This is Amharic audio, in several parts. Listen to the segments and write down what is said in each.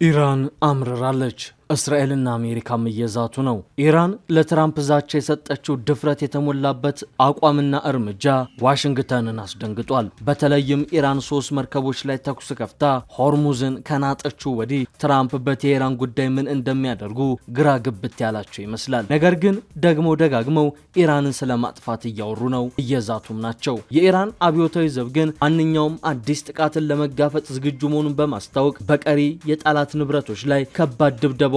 ኢራን አምርራለች። እስራኤልና አሜሪካም እየዛቱ ነው። ኢራን ለትራምፕ ዛቻ የሰጠችው ድፍረት የተሞላበት አቋምና እርምጃ ዋሽንግተንን አስደንግጧል። በተለይም ኢራን 3 መርከቦች ላይ ተኩስ ከፍታ ሆርሙዝን ከናጠችው ወዲህ ትራምፕ በቴሄራን ጉዳይ ምን እንደሚያደርጉ ግራ ግብት ያላቸው ይመስላል። ነገር ግን ደግሞ ደጋግመው ኢራንን ስለማጥፋት እያወሩ ነው፣ እየዛቱም ናቸው። የኢራን አብዮታዊ ዘብ ግን ማንኛውም አዲስ ጥቃትን ለመጋፈጥ ዝግጁ መሆኑን በማስታወቅ በቀሪ የጠላት ንብረቶች ላይ ከባድ ድብደባ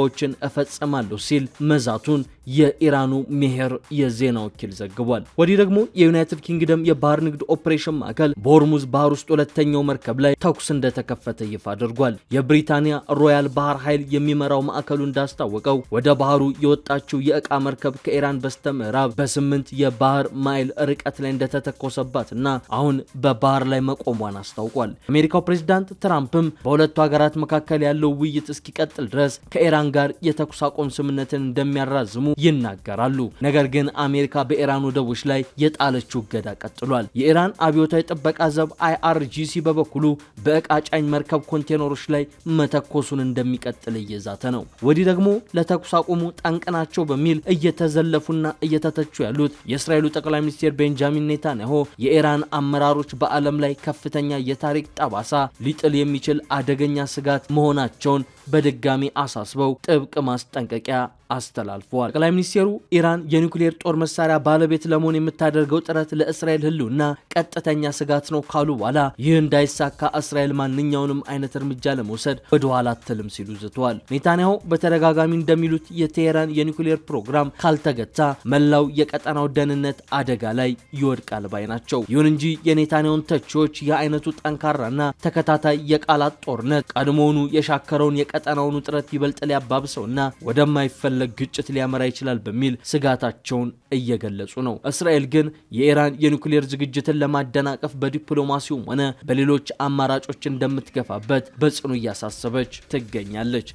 እፈጸማለሁ ሲል መዛቱን የኢራኑ ሜሄር የዜና ወኪል ዘግቧል። ወዲህ ደግሞ የዩናይትድ ኪንግደም የባህር ንግድ ኦፕሬሽን ማዕከል በሆርሙዝ ባህር ውስጥ ሁለተኛው መርከብ ላይ ተኩስ እንደተከፈተ ይፋ አድርጓል። የብሪታንያ ሮያል ባህር ኃይል የሚመራው ማዕከሉ እንዳስታወቀው ወደ ባህሩ የወጣችው የእቃ መርከብ ከኢራን በስተምዕራብ በ8 የባህር ማይል ርቀት ላይ እንደተተኮሰባትና አሁን በባህር ላይ መቆሟን አስታውቋል። አሜሪካው ፕሬዝዳንት ትራምፕም በሁለቱ ሀገራት መካከል ያለው ውይይት እስኪቀጥል ድረስ ከኢራን ጋር የተኩስ አቁም ስምምነትን እንደሚያራዝሙ ይናገራሉ። ነገር ግን አሜሪካ በኢራን ወደቦች ላይ የጣለችው እገዳ ቀጥሏል። የኢራን አብዮታዊ ጥበቃ ዘብ IRGC በበኩሉ በእቃ ጫኝ መርከብ ኮንቴነሮች ላይ መተኮሱን እንደሚቀጥል እየዛተ ነው። ወዲህ ደግሞ ለተኩስ አቁሙ ጠንቅ ናቸው በሚል እየተዘለፉና እየተተቹ ያሉት የእስራኤሉ ጠቅላይ ሚኒስትር ቤንጃሚን ኔታንያሁ የኢራን አመራሮች በዓለም ላይ ከፍተኛ የታሪክ ጠባሳ ሊጥል የሚችል አደገኛ ስጋት መሆናቸውን በድጋሚ አሳስበው ጥብቅ ማስጠንቀቂያ አስተላልፈዋል። ጠቅላይ ሚኒስትሩ ኢራን የኒውክሌር ጦር መሳሪያ ባለቤት ለመሆን የምታደርገው ጥረት ለእስራኤል ሕልውና ቀጥተኛ ስጋት ነው ካሉ በኋላ ይህ እንዳይሳካ እስራኤል ማንኛውንም አይነት እርምጃ ለመውሰድ ወደ ኋላ አትልም ሲሉ ዝተዋል። ኔታንያሁ በተደጋጋሚ እንደሚሉት የቴሄራን የኒውክሌር ፕሮግራም ካልተገታ መላው የቀጠናው ደህንነት አደጋ ላይ ይወድቃል ባይ ናቸው። ይሁን እንጂ የኔታንያሁን ተቺዎች የአይነቱ ጠንካራና ተከታታይ የቃላት ጦርነት ቀድሞውኑ የሻከረውን የቀጠናውን ውጥረት ይበልጥ ሊያባብሰውና ወደማይፈለ ግጭት ሊያመራ ይችላል በሚል ስጋታቸውን እየገለጹ ነው። እስራኤል ግን የኢራን የኒውክሌር ዝግጅትን ለማደናቀፍ በዲፕሎማሲውም ሆነ በሌሎች አማራጮች እንደምትገፋበት በጽኑ እያሳሰበች ትገኛለች።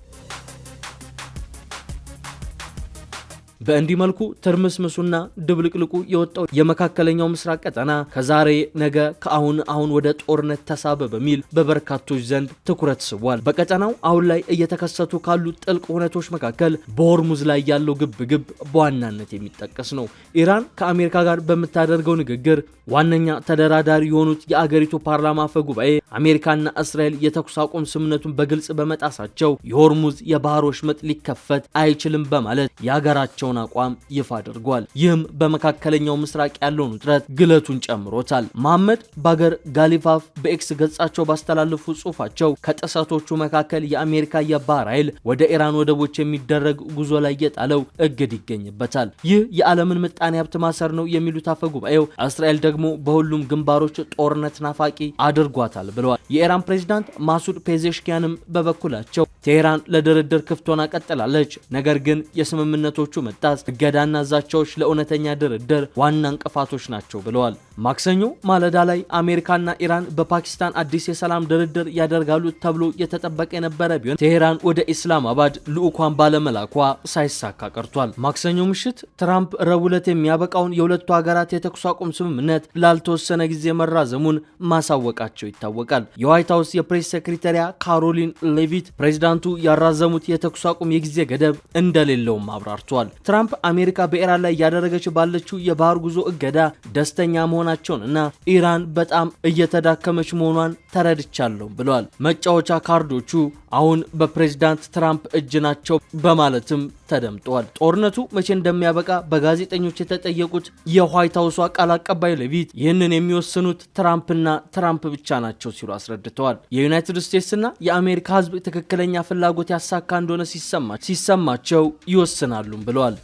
በእንዲህ መልኩ ትርምስምሱና ድብልቅልቁ የወጣው የመካከለኛው ምስራቅ ቀጠና ከዛሬ ነገ ከአሁን ወደ ጦርነት ተሳበ በሚል በበርካቶች ዘንድ ትኩረት ስቧል። በቀጠናው አሁን ላይ እየተከሰቱ ካሉ ጥልቅ ሁነቶች መካከል በሆርሙዝ ላይ ያለው ግብግብ በዋናነት የሚጠቀስ ነው። ኢራን ከአሜሪካ ጋር በምታደርገው ንግግር ዋነኛ ተደራዳሪ የሆኑት የአገሪቱ ፓርላማ አፈ ጉባኤ አሜሪካና እስራኤል የተኩስ አቁም ስምምነቱን በግልጽ በመጣሳቸው የሆርሙዝ የባህር ወሽመጥ ሊከፈት አይችልም በማለት የሀገራቸውን አቋም ይፋ አድርጓል። ይህም በመካከለኛው ምስራቅ ያለውን ውጥረት ግለቱን ጨምሮታል። መሐመድ ባገር ጋሊፋፍ በኤክስ ገጻቸው ባስተላለፉ ጽሑፋቸው ከጥሰቶቹ መካከል የአሜሪካ የባህር ኃይል ወደ ኢራን ወደቦች የሚደረግ ጉዞ ላይ የጣለው እግድ ይገኝበታል። ይህ የዓለምን ምጣኔ ሀብት ማሰር ነው የሚሉት አፈ ጉባኤው እስራኤል ደግሞ በሁሉም ግንባሮች ጦርነት ናፋቂ አድርጓታል ብለዋል። የኢራን ፕሬዝዳንት ማሱድ ፔዜሽኪያንም በበኩላቸው ቴሄራን ለድርድር ክፍት ሆና ቀጥላለች፣ ነገር ግን የስምምነቶቹ መጣስ እገዳና ዛቻዎች ለእውነተኛ ድርድር ዋና እንቅፋቶች ናቸው ብለዋል። ማክሰኞ ማለዳ ላይ አሜሪካና ኢራን በፓኪስታን አዲስ የሰላም ድርድር ያደርጋሉ ተብሎ የተጠበቀ የነበረ ቢሆን ቴሄራን ወደ ኢስላማባድ ልዑኳን ባለመላኳ ሳይሳካ ቀርቷል። ማክሰኞ ምሽት ትራምፕ ረቡዕ ዕለት የሚያበቃውን የሁለቱ ሀገራት የተኩስ አቁም ስምምነት ላልተወሰነ ጊዜ መራዘሙን ማሳወቃቸው ይታወቃል። የዋይት ሀውስ የፕሬስ ሴክሬታሪያ ካሮሊን ሌቪት ፕሬዝዳንቱ ያራዘሙት የተኩስ አቁም የጊዜ ገደብ እንደሌለውም አብራርተዋል። ትራምፕ አሜሪካ በኢራን ላይ ያደረገች ባለችው የባህር ጉዞ እገዳ ደስተኛ መሆናቸውንና ኢራን በጣም እየተዳከመች መሆኗን ተረድቻለሁ ብለዋል። መጫወቻ ካርዶቹ አሁን በፕሬዝዳንት ትራምፕ እጅ ናቸው በማለትም ተደምጧል። ጦርነቱ መቼ እንደሚያበቃ በጋዜጠኞች የተጠየቁት የዋይት ሀውስ ቃል አቀባይ ሌቪት ይህንን የሚወስኑት ትራምፕና ትራምፕ ብቻ ናቸው ሲሉ አስረድተዋል። የዩናይትድ ስቴትስና የአሜሪካ ሕዝብ ትክክለኛ ፍላጎት ያሳካ እንደሆነ ሲሰማቸው ይወስናሉም ብለዋል።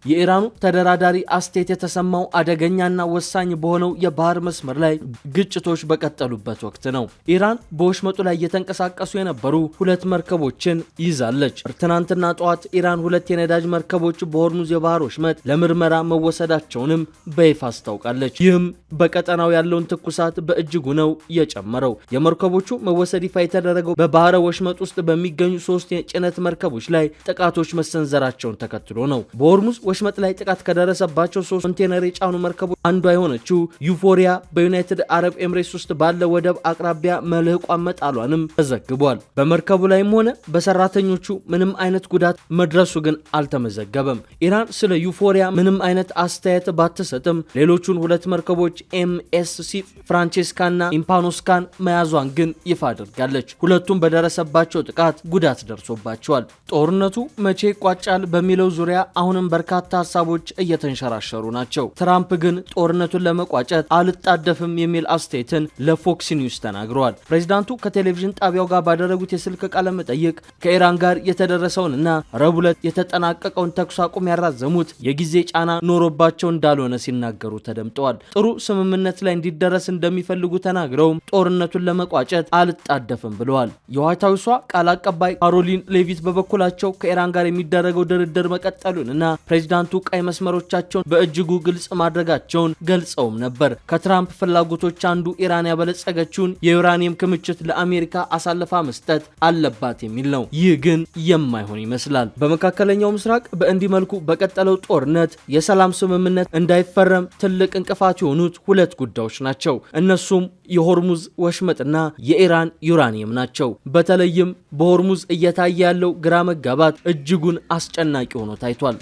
የኢራኑ ተደራዳሪ አስተያየት የተሰማው አደገኛና ወሳኝ በሆነው የባህር መስመር ላይ ግጭቶች በቀጠሉበት ወቅት ነው። ኢራን በወሽመጡ ላይ እየተንቀሳቀሱ የነበሩ 2 መርከቦችን ይዛለች። ትናንትና ጠዋት ኢራን 2 የነዳጅ መርከቦች በሆርሙዝ የባህር ወሽመጥ ለምርመራ መወሰዳቸውንም በይፋ አስታውቃለች። ይህም በቀጠናው ያለውን ትኩሳት በእጅጉ ነው የጨመረው። የመርከቦቹ መወሰድ ይፋ የተደረገው በባህረ ወሽመጥ ውስጥ በሚገኙ 3 የጭነት መርከቦች ላይ ጥቃቶች መሰንዘራቸውን ተከትሎ ነው። በሆርሙዝ ወሽመጥ ላይ ጥቃት ከደረሰባቸው 3 ኮንቴነር የጫኑ መርከቦች አንዷ የሆነችው ዩፎሪያ በዩናይትድ አረብ ኤምሬትስ ውስጥ ባለ ወደብ አቅራቢያ መልህቋን መጣሏንም ተዘግቧል። በመርከቡ ላይም ሆነ በሰራተኞቹ ምንም አይነት ጉዳት መድረሱ ግን አልተመዘገበም። ኢራን ስለ ዩፎሪያ ምንም አይነት አስተያየት ባትሰጥም ሌሎቹን 2 መርከቦች ኤምኤስሲ ፍራንቼስካና ኢምፓኖስካን መያዟን ግን ይፋ አድርጋለች። ሁለቱም በደረሰባቸው ጥቃት ጉዳት ደርሶባቸዋል። ጦርነቱ መቼ ይቋጫል በሚለው ዙሪያ አሁንም በርካታ ሀሳቦች እየተንሸራሸሩ ናቸው። ትራምፕ ግን ጦርነቱን ለመቋጨት አልጣደፍም የሚል አስተያየትን ለፎክስ ኒውስ ተናግረዋል። ፕሬዚዳንቱ ከቴሌቪዥን ጣቢያው ጋር ባደረጉት የስልክ ቃለ መጠይቅ ከኢራን ጋር የተደረሰውንና ረቡዕ ዕለት የተጠናቀቀውን ተኩስ አቁም ያራዘሙት የጊዜ ጫና ኖሮባቸው እንዳልሆነ ሲናገሩ ተደምጠዋል። ጥሩ ስምምነት ላይ እንዲደረስ እንደሚፈልጉ ተናግረው ጦርነቱን ለመቋጨት አልጣደፍም ብለዋል። የዋይት ሃውሷ ቃል አቀባይ ካሮሊን ሌቪት በበኩላቸው ከኢራን ጋር የሚደረገው ድርድር መቀጠሉንና ፕሬዚዳንቱ ቀይ መስመሮቻቸውን በእጅጉ ግልጽ ማድረጋቸውን ገልጸውም ነበር። ከትራምፕ ፍላጎቶች አንዱ ኢራን ያበለጸገችውን የዩራኒየም ክምችት ለአሜሪካ አሳልፋ መስጠት አለባት የሚል ነው። ይህ ግን የማይሆን ይመስላል። በመካከለኛው ምስራቅ በእንዲህ መልኩ በቀጠለው ጦርነት የሰላም ስምምነት እንዳይፈረም ትልቅ እንቅፋት የሆኑት 2 ጉዳዮች ናቸው። እነሱም የሆርሙዝ ወሽመጥና የኢራን ዩራኒየም ናቸው። በተለይም በሆርሙዝ እየታየ ያለው ግራ መጋባት እጅጉን አስጨናቂ ሆኖ ታይቷል።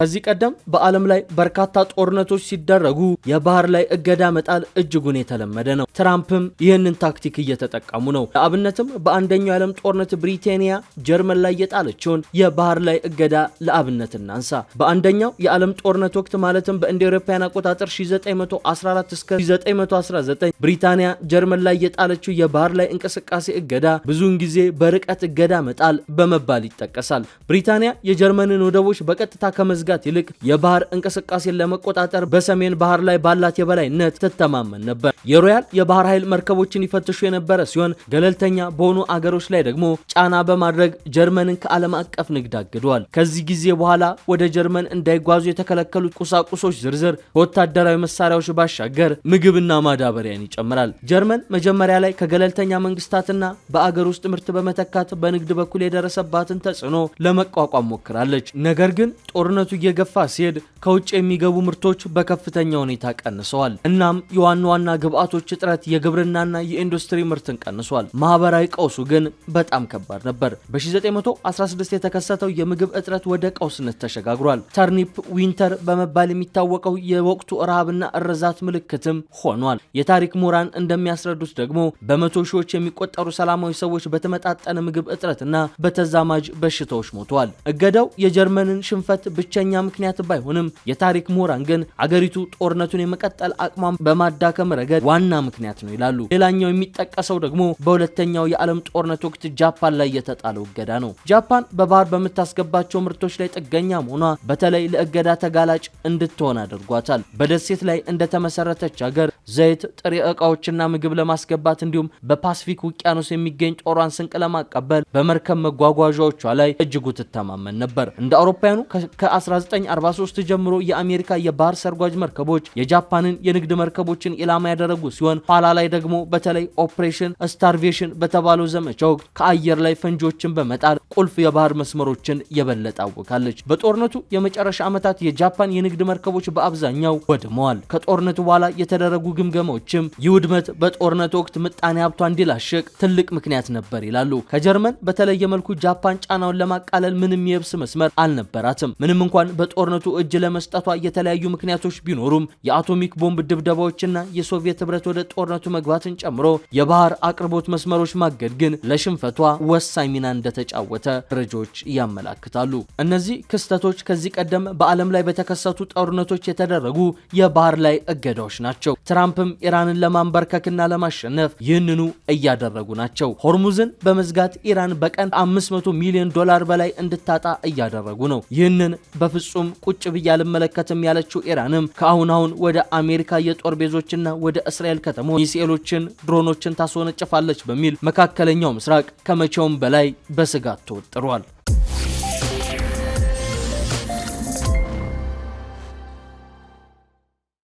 ከዚህ ቀደም በዓለም ላይ በርካታ ጦርነቶች ሲደረጉ የባህር ላይ እገዳ መጣል እጅጉን የተለመደ ነው። ትራምፕም ይህንን ታክቲክ እየተጠቀሙ ነው። ለአብነትም በአንደኛው የዓለም ጦርነት ብሪታንያ ጀርመን ላይ የጣለችውን የባህር ላይ እገዳ ለአብነት እናንሳ። በአንደኛው የዓለም ጦርነት ወቅት ማለትም በእንደ አውሮፓውያን አቆጣጠር 1914 እስከ 1919 ብሪታንያ ጀርመን ላይ የጣለችው የባህር ላይ እንቅስቃሴ እገዳ ብዙውን ጊዜ በርቀት እገዳ መጣል በመባል ይጠቀሳል። ብሪታንያ የጀርመንን ወደቦች በቀጥታ ከመዝጋት ይልቅ የባህር እንቅስቃሴን ለመቆጣጠር በሰሜን ባህር ላይ ባላት የበላይነት ትተማመን ነበር። የሮያል የባህር ኃይል መርከቦችን ይፈትሹ የነበረ ሲሆን ገለልተኛ በሆኑ አገሮች ላይ ደግሞ ጫና በማድረግ ጀርመንን ከዓለም አቀፍ ንግድ አግደዋል። ከዚህ ጊዜ በኋላ ወደ ጀርመን እንዳይጓዙ የተከለከሉት ቁሳቁሶች ዝርዝር ከወታደራዊ መሳሪያዎች ባሻገር ምግብና ማዳበሪያን ይጨምራል። ጀርመን መጀመሪያ ላይ ከገለልተኛ መንግስታትና በአገር ውስጥ ምርት በመተካት በንግድ በኩል የደረሰባትን ተጽዕኖ ለመቋቋም ሞክራለች። ነገር ግን ጦርነቱ እየገፋ ሲሄድ ከውጭ የሚገቡ ምርቶች በከፍተኛ ሁኔታ ቀንሰዋል። እናም የዋና ዋና ግብአቶች እጥረት የግብርናና የኢንዱስትሪ ምርትን ቀንሷል። ማህበራዊ ቀውሱ ግን በጣም ከባድ ነበር። በ1916 የተከሰተው የምግብ እጥረት ወደ ቀውስነት ተሸጋግሯል። ተርኒፕ ዊንተር በመባል የሚታወቀው የወቅቱ ረሃብና እርዛት ምልክትም ሆኗል። የታሪክ ምሁራን እንደሚያስረዱት ደግሞ በመቶ ሺዎች የሚቆጠሩ ሰላማዊ ሰዎች በተመጣጠነ ምግብ እጥረትና በተዛማጅ በሽታዎች ሞተዋል። እገዳው የጀርመንን ሽንፈት ብቸኛ ምክንያት ባይሆንም የታሪክ ምሁራን ግን አገሪቱ ጦርነቱን የመቀጠል አቅሟን በማዳከም ረገድ ዋና ምክንያት ነው ይላሉ። ሌላኛው የሚጠቀሰው ደግሞ በሁለተኛው የዓለም ጦርነት ወቅት ጃፓን ላይ የተጣለው እገዳ ነው። ጃፓን በባህር በምታስገባቸው ምርቶች ላይ ጥገኛ መሆኗ በተለይ ለእገዳ ተጋላጭ እንድትሆን አድርጓታል። በደሴት ላይ እንደተመሰረተች ሀገር ዘይት፣ ጥሬ ዕቃዎችና ምግብ ለማስገባት እንዲሁም በፓሲፊክ ውቅያኖስ የሚገኝ ጦሯን ስንቅ ለማቀበል በመርከብ መጓጓዣዎቿ ላይ እጅጉ ትተማመን ነበር። እንደ አውሮፓውያኑ ከ1943 ጀምሮ የአሜሪካ የባህር ሰርጓጅ መርከቦች የጃፓንን የንግድ መርከቦችን ኢላማ ያደረጉ ሲሆን ኋላ ላይ ደግሞ በተለይ ኦፕሬሽን ስታርቬሽን በተባለው ዘመቻ ወቅት ከአየር ላይ ፈንጂዎችን በመጣል ቁልፍ የባህር መስመሮችን የበለጠ አወካለች። በጦርነቱ የመጨረሻ ዓመታት የጃፓን የንግድ መርከቦች በአብዛኛው ወድመዋል። ከጦርነቱ በኋላ የተደረጉ ግምገማዎችም ይህ ውድመት በጦርነቱ ወቅት ምጣኔ ሀብቷ እንዲላሸቅ ትልቅ ምክንያት ነበር ይላሉ። ከጀርመን በተለየ መልኩ ጃፓን ጫናውን ለማቃለል ምንም የብስ መስመር አልነበራትም። ምንም እንኳን በጦርነቱ እጅ ለመስጠቷ የተለያዩ ምክንያቶች ቢኖሩም የአቶሚክ ቦምብ ድብደባዎችና የሶቪየት ህብረት ወደ ጦርነቱ መግባትን ጨምሮ የባህር አቅርቦት መስመሮች ማገድ ግን ለሽንፈቷ ወሳኝ ሚና እንደተጫወተ መረጃዎች ያመላክታሉ። እነዚህ ክስተቶች ከዚህ ቀደም በዓለም ላይ በተከሰቱ ጦርነቶች የተደረጉ የባህር ላይ እገዳዎች ናቸው። ትራምፕም ኢራንን ለማንበርከክና ለማሸነፍ ይህንኑ እያደረጉ ናቸው። ሆርሙዝን በመዝጋት ኢራን በቀን $500 ሚሊዮን በላይ እንድታጣ እያደረጉ ነው። ይህንን በፍጹም ቁጭ ብዬ አልመለከትም ያለችው ኢራንም ከአሁን ወደ አሜሪካ የጦር ቤዞችና ወደ እስራኤል ከተሞች ሚሳኤሎችን፣ ድሮኖችን ታስወነጭፋለች በሚል መካከለኛው ምስራቅ ከመቼውም በላይ በስጋት ተወጥሯል።